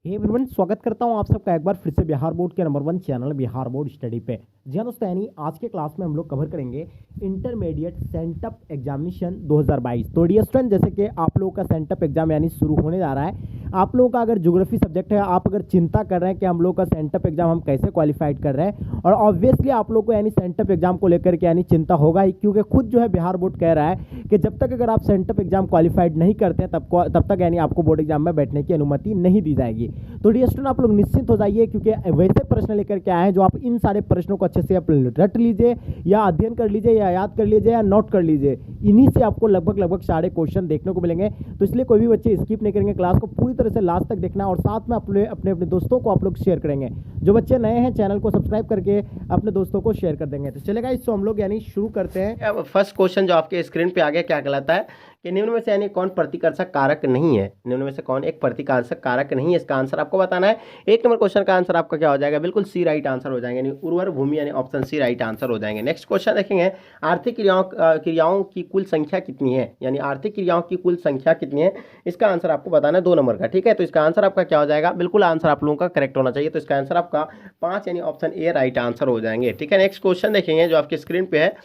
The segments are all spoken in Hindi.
हे एवरीवन, स्वागत करता हूं आप सबका एक बार फिर से बिहार बोर्ड के number 1 channel Bihar board study पे। जी हाँ दोस्तों, यानी आज के क्लास में हम लोग कवर करेंगे इंटरमीडिएट सेंटअप एग्जामिनेशन 2022। तो डियर स्टूडेंट, जैसे कि आप लोगों का सेंटअप एग्जाम यानी शुरू होने जा रहा है। आप लोगों का अगर ज्योग्राफी सब्जेक्ट है, आप अगर चिंता कर रहे हैं कि हम लोग का सेंटअप एग्जाम हम कैसे क्वालिफाइड कर रहे हैं, और ऑब्वियसली आप लोग को यानी सेंटअप एग्जाम को लेकर के यानी चिंता होगा ही, क्योंकि खुद जो है बिहार बोर्ड कह रहा है कि जब तक अगर आप सेंटअप एग्जाम क्वालिफाइड नहीं करते हैं तब तक यानी आपको बोर्ड एग्जाम में बैठने की अनुमति नहीं दी जाएगी। तो डियर स्टूडेंट, आप लोग निश्चिंत हो जाइए, क्योंकि वैसे प्रश्न लेकर के आए हैं जो आप इन सारे प्रश्नों को अच्छे से आप रट लीजिए, या अध्ययन कर लीजिए, या याद कर लीजिए, या नोट कर लीजिए। इन्हीं से आपको लगभग सारे क्वेश्चन देखने को मिलेंगे। तो इसलिए कोई भी बच्चे स्किप नहीं करेंगे, क्लास को पूरी तरह से लास्ट तक देखना, और साथ में अपने अपने दोस्तों को आप लोग शेयर करेंगे। जो बच्चे नए हैं, चैनल को सब्सक्राइब करके अपने दोस्तों को शेयर कर देंगे। तो चलेगा, इसको हम लोग यानी शुरू करते हैं। अब फर्स्ट क्वेश्चन जो आपके स्क्रीन पे आ गया, क्या कहलाता है कि निम्न में से यानी कौन प्रतिकर्षक कारक नहीं है। निम्न में से कौन एक प्रतिकर्षक कारक नहीं है, इसका आंसर आपको बताना है। एक नंबर क्वेश्चन का आंसर आपका क्या हो जाएगा, बिल्कुल सी राइट आंसर हो जाएंगे, यानी उर्वर भूमि यानी ऑप्शन सी राइट आंसर हो जाएंगे। नेक्स्ट क्वेश्चन देखेंगे, आर्थिक क्रियाओं की कुल संख्या कितनी है, यानी आर्थिक क्रियाओं की कुल संख्या कितनी है, इसका आंसर आपको बताना है 2 नंबर का। ठीक है, तो इसका आंसर आपका क्या हो जाएगा, बिल्कुल आंसर आप लोगों का करेक्ट होना चाहिए। तो इसका आंसर आपका 5 यानी ऑप्शन ए राइट आंसर हो जाएंगे। ठीक है, नेक्स्ट क्वेश्चन देखेंगे जो आपके स्क्रीन पे है,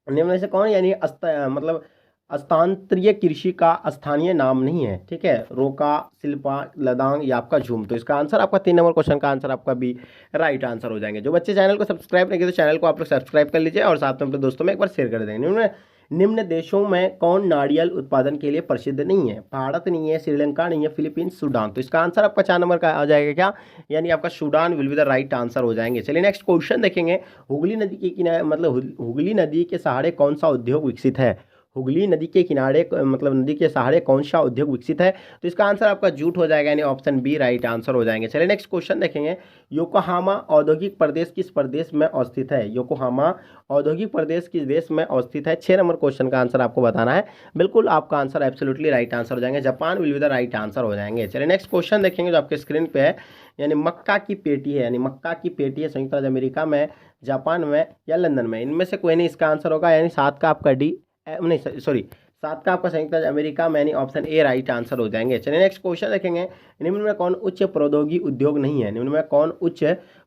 निम्न में से कौन यानी मतलब स्थानांतरीय कृषि का स्थानीय नाम नहीं है। ठीक है, रोका, शिल्पा, लदांग या आपका झूम। तो इसका आंसर आपका 3 नंबर क्वेश्चन का आंसर आपका भी राइट आंसर हो जाएंगे। जो बच्चे चैनल को सब्सक्राइब नहीं किए तो चैनल को आप लोग सब्सक्राइब कर लीजिए, और साथ में अपने दोस्तों में एक बार शेयर कर देंगे। निम्न देशों में कौन नारियल उत्पादन के लिए प्रसिद्ध नहीं है, भारत नहीं है, श्रीलंका नहीं है, फिलीपींस, सूडान। तो इसका आंसर आपका 4 नंबर का आ जाएगा क्या, यानी आपका Sudan will be the right answer हो जाएंगे। चलिए नेक्स्ट क्वेश्चन देखेंगे, हुगली नदी के किनारे मतलब हुगली नदी के सहारे कौन सा उद्योग विकसित है। हुगली नदी के किनारे मतलब नदी के सहारे कौन सा उद्योग विकसित है, तो इसका आंसर आपका जूट हो जाएगा, यानी ऑप्शन बी राइट आंसर हो जाएंगे। चलिए नेक्स्ट क्वेश्चन देखेंगे, योकोहामा औद्योगिक प्रदेश किस प्रदेश में अवस्थित है। योकोहामा औद्योगिक प्रदेश किस देश में अवस्थित है, 6 नंबर क्वेश्चन का आंसर आपको बताना है। बिल्कुल आपका आंसर एब्सोल्युटली राइट आंसर हो जाएंगे, Japan will be the right answer हो जाएंगे। चलिए नेक्स्ट क्वेश्चन देखेंगे जो आपके स्क्रीन पे है, यानी मक्का की पेटी है, यानी मक्का की पेटी है संयुक्त राज्य अमेरिका में, जापान में या लंदन में, इनमें से कोई नहीं इसका आंसर होगा, यानी 7 का आपका डी नहीं सॉरी 7 का आपका संयुक्त राज्य अमेरिका में, यानी ऑप्शन ए राइट आंसर हो जाएंगे। चलिए नेक्स्ट क्वेश्चन देखेंगे, निम्न में कौन उच्च प्रौद्योगिकी उद्योग नहीं है। निम्न में कौन उच्च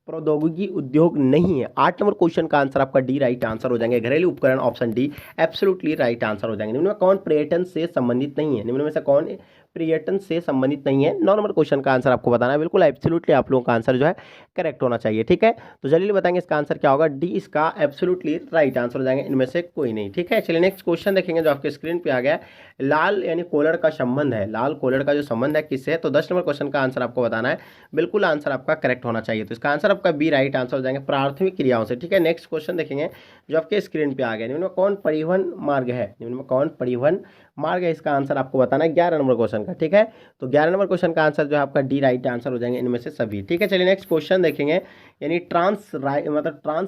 प्रौद्योगिकी उद्योग नहीं है, 8 नंबर क्वेश्चन का आंसर आपका डी राइट आंसर हो जाएंगे। घरेलू उपकरण option D absolutely right answer हो जाएंगे। निम्न में कौन पर्यटन से संबंधित नहीं है। निम्न में से कौन पर्यटन से संबंधित नहीं है, 9 नंबर क्वेश्चन का आंसर आपको बताना है। बिल्कुल एब्सोल्युटली आप लोगों का आंसर जो है करेक्ट होना चाहिए। ठीक है, तो जल्दी बताएंगे इसका आंसर क्या होगा, डी इसका एब्सोल्युटली राइट आंसर हो जाएंगे, इनमें से कोई नहीं। ठीक है, चलिए नेक्स्ट क्वेश्चन देखेंगे जो आपके स्क्रीन पे आ गया, लाल यानी कोलर का संबंध है, लाल कोलर का जो संबंध है किससे है, तो 10 नंबर क्वेश्चन का आंसर आपको बताना है। बिल्कुल आंसर आपका करेक्ट होना चाहिए, तो इसका आंसर आपका बी राइट आंसर हो जाएंगे, प्राथमिक क्रियाओं से। ठीक है, नेक्स्ट क्वेश्चन देखेंगे जो आपके स्क्रीन पे आ गया, निम्न में कौन परिवहन मार्ग है। निम्न में कौन परिवहन मार्ग है, इसका आंसर आपको बताना है 11 नंबर क्वेश्चन का। ठीक है, तो 11 नंबर क्वेश्चन का आंसर जो है आपका डी राइट आंसर हो जाएंगे, इनमें से सभी। ठीक है, चलिए नेक्स्ट क्वेश्चन देखेंगे, यानी ट्रांस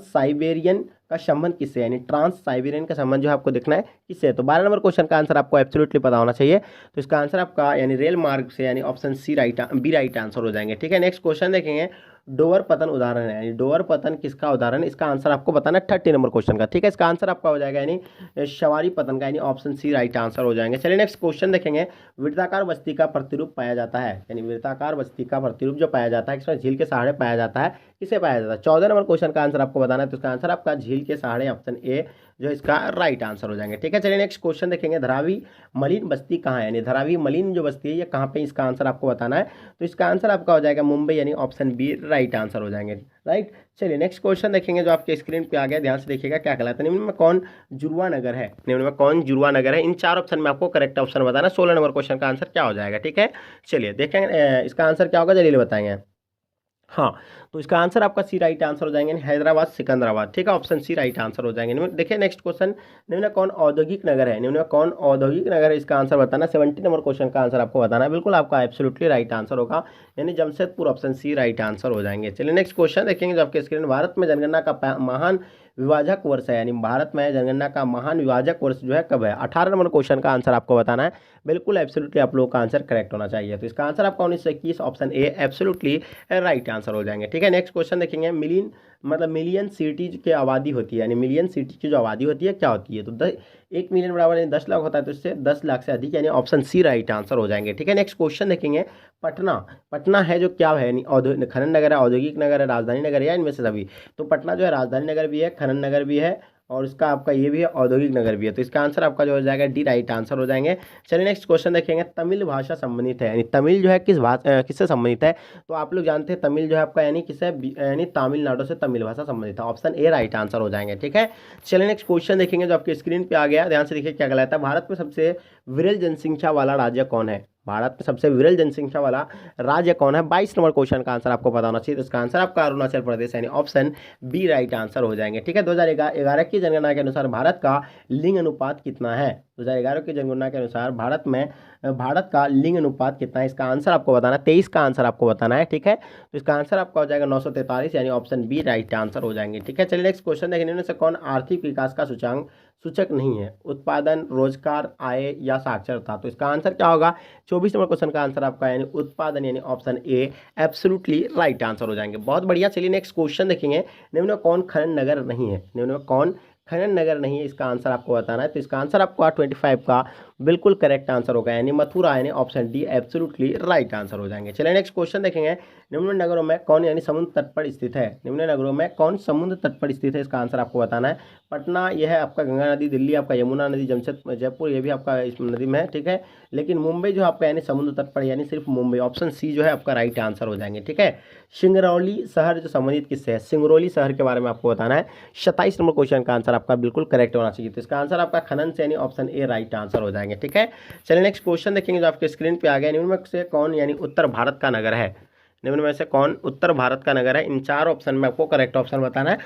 साइबेरियन का संबंध किससे, यानी ट्रांस साइबेरियन का संबंध जो है आपको देखना है किससे, तो 12 नंबर क्वेश्चन का आंसर आपको एब्सोल्युटली पता होना चाहिए। तो इसका आंसर आपका यानी रेल मार्ग से, यानी option C B right answer हो जाएंगे। ठीक है, नेक्स्ट क्वेश्चन देखेंगे, डोवर पतन उदाहरण है, यानी डोवर पतन किसका उदाहरण है, इसका आंसर आपको बताना है 30 नंबर क्वेश्चन का। ठीक है, इसका आंसर आपका हो जाएगा यानी सवारी पतन का, यानी ऑप्शन सी राइट आंसर हो जाएंगे। चलिए नेक्स्ट क्वेश्चन देखेंगे, वृत्ताकार बस्ती का प्रतिरूप पाया जाता है, यानी वृत्ताकार बस्ती का प्रतिरूप जो पाया जाता है इसमें झील के सहारे पाया जाता है, किसे पाया जाता है, 14 नंबर क्वेश्चन का आंसर आपको बताना है। तो इसका आंसर आपका झील के सहारे ऑप्शन ए जो इसका राइट आंसर हो जाएंगे। ठीक है, चलिए नेक्स्ट क्वेश्चन देखेंगे, धरावी मलिन बस्ती कहाँ है, यानी धरावी मलिन जो बस्ती है ये कहाँ पे, इसका आंसर आपको बताना है। तो इसका आंसर आपका हो जाएगा मुंबई, यानी ऑप्शन बी राइट आंसर हो जाएंगे। राइट, चलिए नेक्स्ट क्वेश्चन देखेंगे जो आपके स्क्रीन पे आ गया, ध्यान से देखिएगा क्या कहलाता है, निम्न में कौन जुड़वा नगर है। निम्न में कौन जुड़वा नगर है, इन 4 ऑप्शन में आपको करेक्ट ऑप्शन बताना, 16 नंबर क्वेश्चन का आंसर क्या हो जाएगा। ठीक है, चलिए देखेंगे इसका आंसर क्या होगा, जल्दी बताएंगे। हाँ, तो इसका आंसर आपका सी राइट आंसर हो जाएंगे, हैदराबाद सिकंदराबाद। ठीक है, ऑप्शन सी राइट आंसर हो जाएंगे। देखिए नेक्स्ट क्वेश्चन, निम्न में कौन औद्योगिक नगर है, निम्न में कौन औद्योगिक नगर है, इसका आंसर बताना, 70 नंबर क्वेश्चन का आंसर आपको बताना है। बिल्कुल आपका एब्सोल्युटली राइट आंसर होगा, यानी Jamshedpur, option C right answer हो जाएंगे। चलिए नेक्स्ट क्वेश्चन देखेंगे जो आपके स्क्रीन, भारत में जनगणना का महान विभाजक वर्ष है, यानी भारत में जनगणना का महान विभाजक वर्ष जो है कब है, 18 नंबर क्वेश्चन का आंसर आपको बताना है। बिल्कुल एब्सोल्युटली आप लोगों का आंसर करेक्ट होना चाहिए, तो इसका आंसर आपका 1921 option A absolutely right answer हो जाएंगे। ठीक है, नेक्स्ट क्वेश्चन देखेंगे, मिलिन मतलब मिलियन सिटीज की आबादी होती है, यानी मिलियन सिटी की जो आबादी होती है क्या होती है, तो 1 मिलियन बराबर यानी 10 लाख होता है, तो इससे 10 लाख से अधिक, यानी ऑप्शन सी राइट आंसर हो जाएंगे। ठीक है, नेक्स्ट क्वेश्चन देखेंगे। पटना, पटना है जो क्या है, यानी खनन नगर है, औद्योगिक नगर है, राजधानी नगर है, या इनमें से सभी। तो पटना जो है राजधानी नगर भी है, खनन नगर भी है, और इसका आपका ये भी है औद्योगिक नगर भी है, तो इसका आंसर आपका जो हो जाएगा डी राइट आंसर हो जाएंगे। चलिए नेक्स्ट क्वेश्चन देखेंगे। तमिल भाषा संबंधित है, यानी तमिल जो है किससे संबंधित है, तो आप लोग जानते हैं तमिल जो है आपका यानी किससे, यानी तमिलनाडु से तमिल भाषा संबंधित है, ऑप्शन ए राइट आंसर हो जाएंगे। ठीक है, चलिए नेक्स्ट क्वेश्चन देखेंगे जो आपके स्क्रीन पे आ गया, ध्यान से देखिए क्या कहलाता है। भारत में सबसे विरल जनसंख्या वाला राज्य कौन है, भारत में सबसे विरल जनसंख्या वाला राज्य कौन है, 22 नंबर क्वेश्चन का आंसर आपको पता होना चाहिए, तो इसका आंसर आपका अरुणाचल प्रदेश, यानी ऑप्शन बी राइट आंसर हो जाएंगे। ठीक है, 2011 की जनगणना के अनुसार भारत का लिंग अनुपात कितना है, 2011 की जनगणना के अनुसार भारत का लिंग अनुपात कितना है, इसका आंसर आपको बताना है, 23 का आंसर आपको बताना है। ठीक है, तो इसका आंसर आपका हो जाएगा 943, यानी ऑप्शन बी राइट आंसर हो जाएंगे। ठीक है, चलिए नेक्स्ट क्वेश्चन देखें। इनमें से कौन आर्थिक विकास का सूचक नहीं है, उत्पादन, रोजगार, आय या साक्षरता, तो इसका आंसर क्या होगा, 24 नंबर क्वेश्चन का आंसर आपका यानी उत्पादन, यानी option A absolutely right answer हो जाएंगे। बहुत बढ़िया, चलिए नेक्स्ट क्वेश्चन देखेंगे। निम्न में कौन खनन नगर नहीं है, निम्न में कौन खनन नगर नहीं है, इसका आंसर आपको बताना है, तो इसका आंसर आपको 25 का बिल्कुल करेक्ट आंसर होगा, यानी मथुरा, यानी option D absolutely right answer हो जाएंगे। चलिए नेक्स्ट क्वेश्चन देखेंगे। निम्न नगरों में कौन यानी समुद्र तट पर स्थित है, निम्न नगरों में कौन समुद्र तट पर स्थित है, इसका आंसर आपको बताना है। पटना यह है आपका गंगा नदी, दिल्ली आपका यमुना नदी, जमशेदपुर जयपुर ये भी आपका इस नदी में है। ठीक है, लेकिन मुंबई जो आपका यानी समुद्र तट पर, यानी सिर्फ मुंबई, ऑप्शन सी जो है आपका राइट आंसर हो जाएंगे। ठीक है, सिंगरौली शहर जो संबंधित किससे है, सिंगरौली शहर के बारे में आपको बताना है। 27 नंबर क्वेश्चन का आंसर आपका बिल्कुल करेक्ट होना चाहिए, तो इसका आंसर आपका खनन से, यानी ऑप्शन ए राइट आंसर हो जाएंगे। ठीक है, चलिए नेक्स्ट क्वेश्चन देखेंगे जो आपके स्क्रीन पे आ गया। निम्न में से कौन यानी उत्तर भारत का नगर है, निम्न में से कौन उत्तर भारत का नगर है, इन 4 ऑप्शन में आपको करेक्ट ऑप्शन बताना है।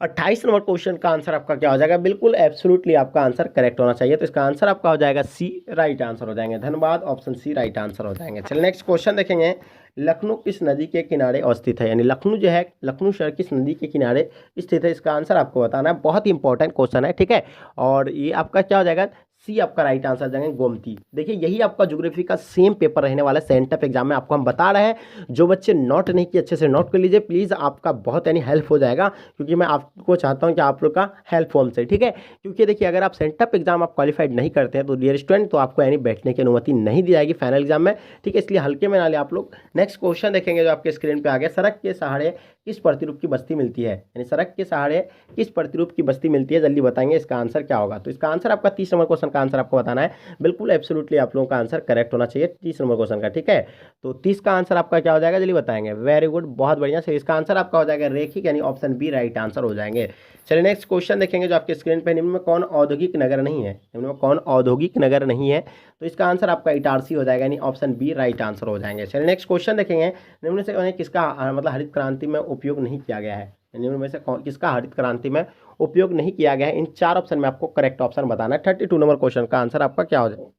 28 नंबर क्वेश्चन का आंसर आपका क्या हो जाएगा, बिल्कुल एब्सोल्युटली आपका आंसर करेक्ट होना चाहिए, तो इसका आंसर आपका हो जाएगा सी राइट आंसर हो जाएंगे। धन्यवाद, ऑप्शन सी राइट आंसर हो जाएंगे। चलिए नेक्स्ट क्वेश्चन देखेंगे। लखनऊ किस नदी के किनारे अवस्थित है, यानी लखनऊ जो है, लखनऊ शहर किस नदी के किनारे स्थित है, इसका आंसर आपको बताना है। बहुत ही इंपॉर्टेंट क्वेश्चन है। ठीक है, और ये आपका क्या हो जाएगा, सी आपका राइट आंसर जाएंगे गोमती। देखिए यही आपका ज्योग्राफी का सेम पेपर रहने वाला है सेंटअप एग्जाम में, आपको हम बता रहे हैं। जो बच्चे नोट नहीं किए अच्छे से नोट कर लीजिए प्लीज़, आपका बहुत यानी हेल्प हो जाएगा, क्योंकि मैं आपको चाहता हूं कि आप लोग का हेल्प हो हमसे। ठीक है, क्योंकि देखिए अगर आप सेंटअप एग्जाम आप क्वालिफाइड नहीं करते हैं तो डियर स्टूडेंट, तो आपको यानी बैठने की अनुमति नहीं दी जाएगी फाइनल एग्जाम में। ठीक है, इसलिए हल्के में ना ले आप लोग। नेक्स्ट क्वेश्चन देखेंगे जो आपके स्क्रीन पर आ गया। सड़क के सहारे किस प्रतिरूप की बस्ती मिलती है, यानी सड़क के सहारे किस प्रतिरूप की बस्ती मिलती है, जल्दी बताएंगे इसका आंसर क्या होगा। तो इसका आंसर आपका 30 नंबर क्वेश्चन का आंसर आपको बताना है। बिल्कुल एब्सोल्युटली आप लोगों का आंसर करेक्ट होना चाहिए 30 नंबर क्वेश्चन का। ठीक है, तो 30 का आंसर आपका क्या हो जाएगा, जल्दी बताएंगे। वेरी गुड, बहुत बढ़िया से इसका आंसर आपका हो जाएगा रेखिक, यानी ऑप्शन बी राइट आंसर हो जाएंगे। चलिए नेक्स्ट क्वेश्चन देखेंगे जो आपके स्क्रीन पे। निम्न में कौन औद्योगिक नगर नहीं है, निम्न में कौन औद्योगिक नगर नहीं है, तो इसका आंसर आपका इटारसी हो जाएगा, यानी ऑप्शन बी राइट आंसर हो जाएंगे। चलिए नेक्स्ट क्वेश्चन देखेंगे। निम्न से किसका मतलब हरित क्रांति में उपयोग नहीं किया गया है, निम्न में से किसका हरित क्रांति में उपयोग नहीं किया गया है, इन 4 ऑप्शन में आपको करेक्ट ऑप्शन बताना है। 32 नंबर क्वेश्चन का आंसर आपका क्या हो जाएगा।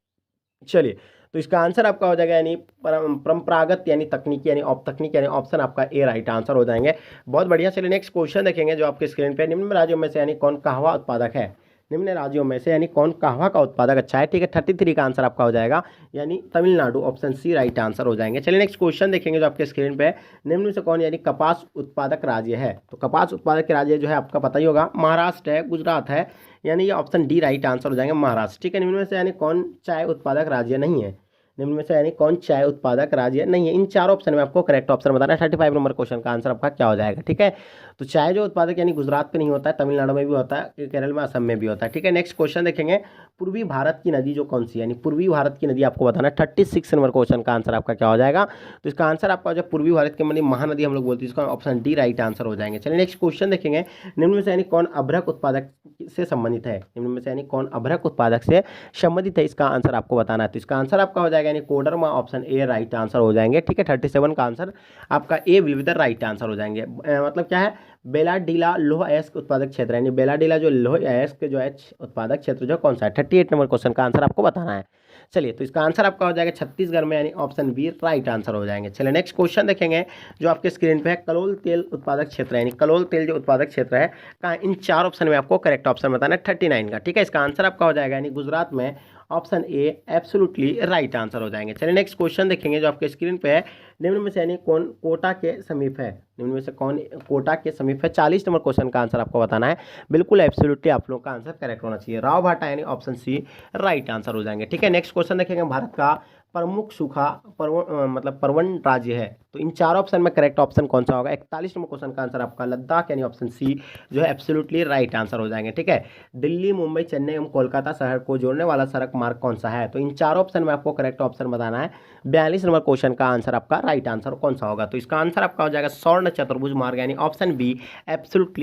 चलिए, तो इसका आंसर आपका हो जाएगा यानी परंपरागत यानी तकनीकी, यानी तकनीक, यानी ऑप्शन आपका ए राइट आंसर हो जाएंगे। बहुत बढ़िया। चलिए नेक्स्ट क्वेश्चन देखेंगे जो आपके स्क्रीन पे। निम्न राज्यों में से यानी कौन कहवा उत्पादक है, निम्न राज्यों में से यानी कौन कहवा का उत्पादक अच्छा है। ठीक है, 33 का आंसर आपका हो जाएगा, यानी Tamil Nadu, option C right answer हो जाएंगे। चलिए नेक्स्ट क्वेश्चन देखेंगे जो आपके स्क्रीन पे। निम्न में से कौन यानी कपास उत्पादक राज्य है, तो कपास उत्पादक के राज्य जो है आपका पता ही होगा, महाराष्ट्र है, गुजरात है, यानी ये ऑप्शन डी राइट आंसर हो जाएंगे, महाराष्ट्र। ठीक है, निम्न में से यानी कौन चाय उत्पादक राज्य नहीं है, निम्न में से यानी कौन चाय उत्पादक राज्य नहीं है, इन 4 ऑप्शन में आपको करेक्ट ऑप्शन बताना है। 35 नंबर क्वेश्चन का आंसर आपका क्या हो जाएगा। ठीक है, तो चाय जो उत्पादक यानी गुजरात पे नहीं होता है, तमिलनाडु में भी होता है, केरल में, असम में भी होता है। ठीक है, नेक्स्ट क्वेश्चन देखेंगे। पूर्वी भारत की नदी जो कौन सी है, यानी पूर्वी भारत की नदी आपको बताना है। 36 नंबर क्वेश्चन का आंसर आपका क्या हो जाएगा, तो इसका आंसर आपका जो पूर्वी भारत की महानदी हम लोग बोलते हैं, इसका ऑप्शन डी राइट आंसर हो जाएंगे। चलिए नेक्स्ट क्वेश्चन देखेंगे। निम्न में से यानी कौन अभ्रक उत्पादक से संबंधित है, निम्न में से यानी कौन अभ्रक उत्पादक से संबंधित है, इसका आंसर आपको बताना है। तो इसका आंसर आपका हो जाएगा यानी Koderma, option A right answer हो जाएंगे। ठीक है, 37 का आंसर आपका A will be the right answer हो जाएंगे। मतलब क्या है, बेलाडीला लौह अयस्क उत्पादक क्षेत्र, यानी बेलाडीला जो लौह अयस्क जो है उत्पादक क्षेत्र जो कौन सा है, 38 नंबर क्वेश्चन का आंसर आपको बताना है। चलिए, तो इसका आंसर आपका हो जाएगा छत्तीसगढ़ में, यानी ऑप्शन बी राइट आंसर हो जाएंगे। चलिए नेक्स्ट क्वेश्चन देखेंगे जो आपके स्क्रीन पे है। कलोल तेल उत्पादक क्षेत्र, यानी कलोल तेल जो उत्पादक क्षेत्र है कहाँ, इन 4 ऑप्शन में आपको करेक्ट ऑप्शन बताना है 39 का। ठीक है, इसका आंसर आपका हो जाएगा यानी गुजरात में, option A absolutely right answer हो जाएंगे। चलिए नेक्स्ट क्वेश्चन देखेंगे जो आपके स्क्रीन पे है। निम्न में से यानी कौन कोटा के समीप है, निम्न में से कौन कोटा के समीप है? 40 नंबर क्वेश्चन का आंसर आपको बताना है। बिल्कुल एब्सोल्युटली आप लोगों का आंसर करेक्ट होना चाहिए। राव भाटा यानी ऑप्शन सी राइट आंसर हो जाएंगे। ठीक है, नेक्स्ट क्वेश्चन देखेंगे, भारत का प्रमुख सूखा मतलब पर्वन राज्य है, तो इन चार ऑप्शन में करेक्ट ऑप्शन कौन सा होगा? 41 नंबर क्वेश्चन का आंसर आपका लद्दाख यानी ऑप्शन सी जो है एब्सोल्युटली राइट आंसर हो जाएंगे। ठीक है, दिल्ली, मुंबई, चेन्नई एवं कोलकाता शहर को जोड़ने वाला सड़क मार्ग कौन सा है? तो इन चार ऑप्शन में आपको करेक्ट ऑप्शन बताना है। 42 नंबर क्वेश्चन का आंसर आपका राइट आंसर कौन सा होगा? तो इसका आंसर आपका हो जाएगा स्वर्ण चतुर्भुज मार्ग यानी ऑप्शन बी एब्सोल्युटली